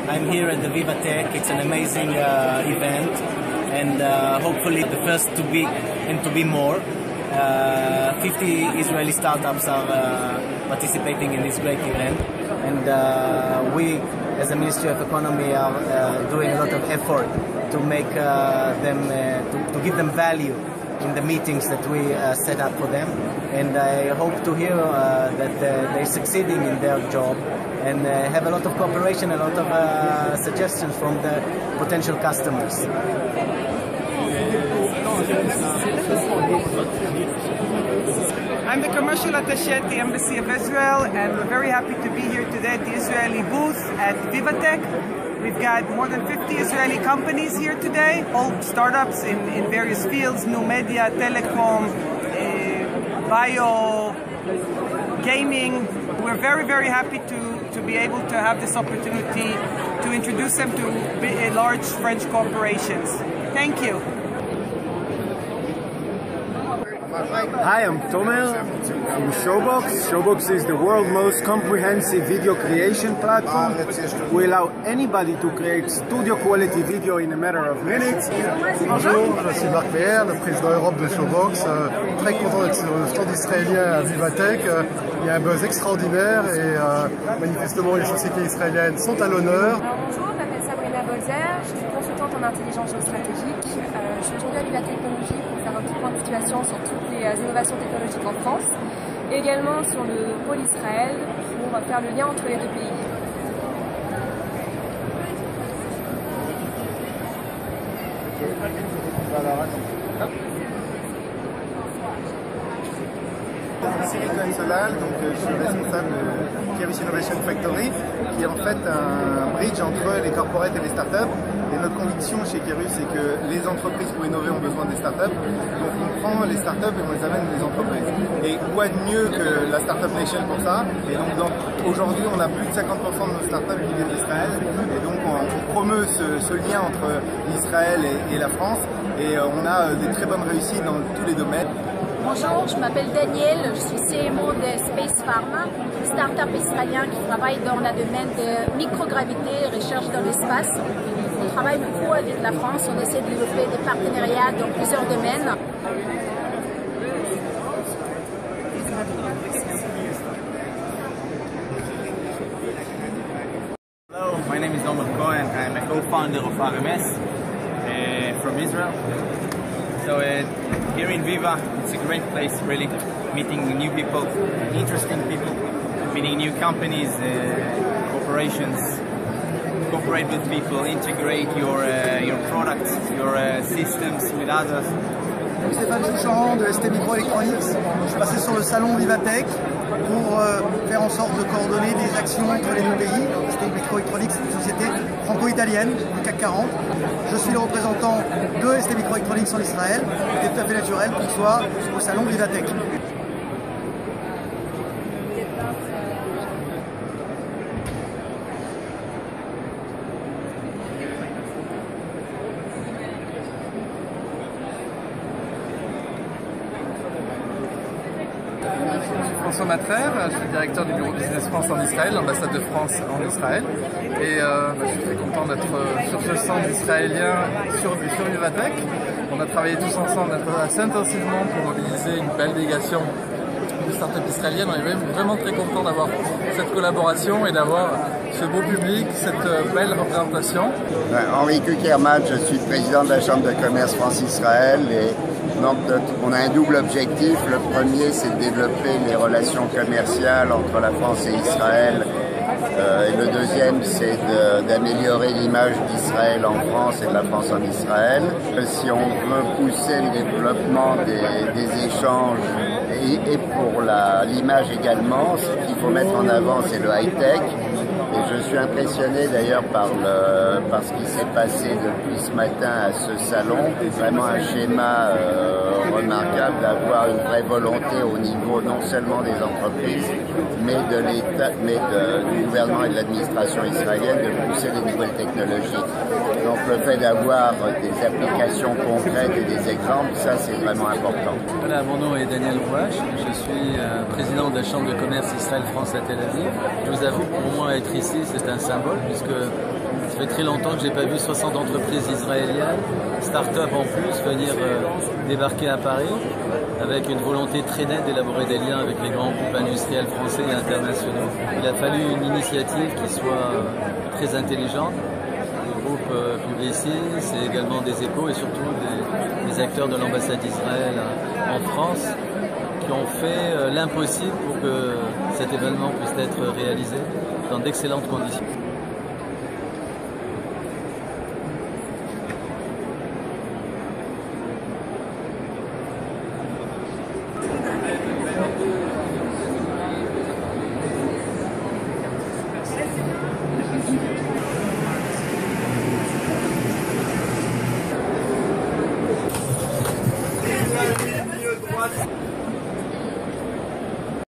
I'm here at the VivaTech. It's an amazing event, and hopefully the first to be and to be more. 50 Israeli startups are participating in this great event, and we, as a Ministry of Economy, are doing a lot of effort to make them, to give them value in the meetings that we set up for them. And I hope to hear that they're succeeding in their job and have a lot of cooperation, a lot of suggestions from the potential customers. I'm the commercial attaché at the Embassy of Israel, and we're very happy to be here today at the Israeli booth at VivaTech. We've got more than 50 Israeli companies here today, all startups in various fields: new media, telecom, bio, gaming. We're very, very happy to be able to have this opportunity to introduce them to large French corporations. Thank you. Hi, I'm Tomer from Showbox. Showbox is the world's most comprehensive video creation platform. We allow anybody to create studio quality video in a matter of minutes. Bonjour, je suis Marc Meher, le président Europe de Showbox. Très content d'être sur le stand israélien à VivaTech. Il y a un buzz extraordinaire et manifestement les sociétés israéliennes sont à l'honneur. Bonjour, je m'appelle Sabrina Bolzer, je suis consultante en intelligence géostratégique. Je suis aujourd'hui à Viva Technologies pour faire un petit point de situation sur toutes les innovations technologiques en France et également sur le pôle Israël pour faire le lien entre les deux pays. Cyril Solal, donc je suis responsable de Kirish Innovation Factory, qui est en fait un bridge entre les corporates et les startups. Et notre conviction chez Kirish, c'est que les entreprises pour innover ont besoin des startups. Donc on prend les startups et on les amène des entreprises. Et quoi de mieux que la Startup Nation pour ça? Et donc aujourd'hui, on a plus de 50% de nos startups qui viennent d'Israël. Et donc on promeut ce lien entre Israël et la France. Et on a des très bonnes réussites dans tous les domaines. Bonjour, je m'appelle Daniel, je suis CMO de Space Pharma, une start-up israélien qui travaille dans le domaine de microgravité, recherche dans l'espace. On travaille beaucoup avec la France, on essaie de développer des partenariats dans plusieurs domaines. Hello, my name is Noman Cohen. I'm a co-founder of RMS from Israel. So here in Viva, it's a great place, really, meeting new people, interesting people, meeting new companies, corporations, cooperate with people, integrate your products, your systems with others. Stéphane Chouchan de ST Microelectronics. Je suis passé sur le salon VivaTech pour faire en sorte de coordonner des actions entre les deux pays. ST Microelectronics, c'est une société franco-italienne du CAC 40. Je suis le représentant de ST Microelectronics en Israël. C'est tout à fait naturel qu'il soit au salon VivaTech. François Matrer, je suis directeur du bureau Business France en Israël, l'ambassade de France en Israël. Et je suis très content d'être sur ce stand israélien sur VivaTech. On a travaillé tous ensemble assez intensivement pour mobiliser une belle délégation de start-up israélienne. On est vraiment très content d'avoir cette collaboration et d'avoir ce beau public, cette belle représentation. Henri Kuckerman, je suis président de la Chambre de commerce France-Israël et donc on a un double objectif. Le premier, c'est de développer les relations commerciales entre la France et Israël. Et le deuxième, c'est d'améliorer l'image d'Israël en France et de la France en Israël. Si on veut pousser le développement des échanges et pour l'image également, ce qu'il faut mettre en avant, c'est le high-tech. Et je suis impressionné d'ailleurs par ce qui s'est passé depuis ce matin à ce salon. Vraiment un schéma remarquable d'avoir une vraie volonté au niveau non seulement des entreprises, mais de l'État, du gouvernement et de l'administration israélienne de pousser des nouvelles technologies. Donc le fait d'avoir des applications concrètes et des exemples, ça c'est vraiment important. Voilà, mon nom est Daniel Rouache, je suis président de la Chambre de commerce Israël-France à Tel Aviv. Je vous avoue, pour moi, être ici, c'est un symbole, puisque Ça fait très longtemps que je n'ai pas vu 60 entreprises israéliennes, start-up en plus, venir débarquer à Paris avec une volonté très nette d'élaborer des liens avec les grands groupes industriels français et internationaux. Il a fallu une initiative qui soit très intelligente. Le groupe Publicis, c'est également des échos et surtout des acteurs de l'ambassade d'Israël en France qui ont fait l'impossible pour que cet événement puisse être réalisé dans d'excellentes conditions.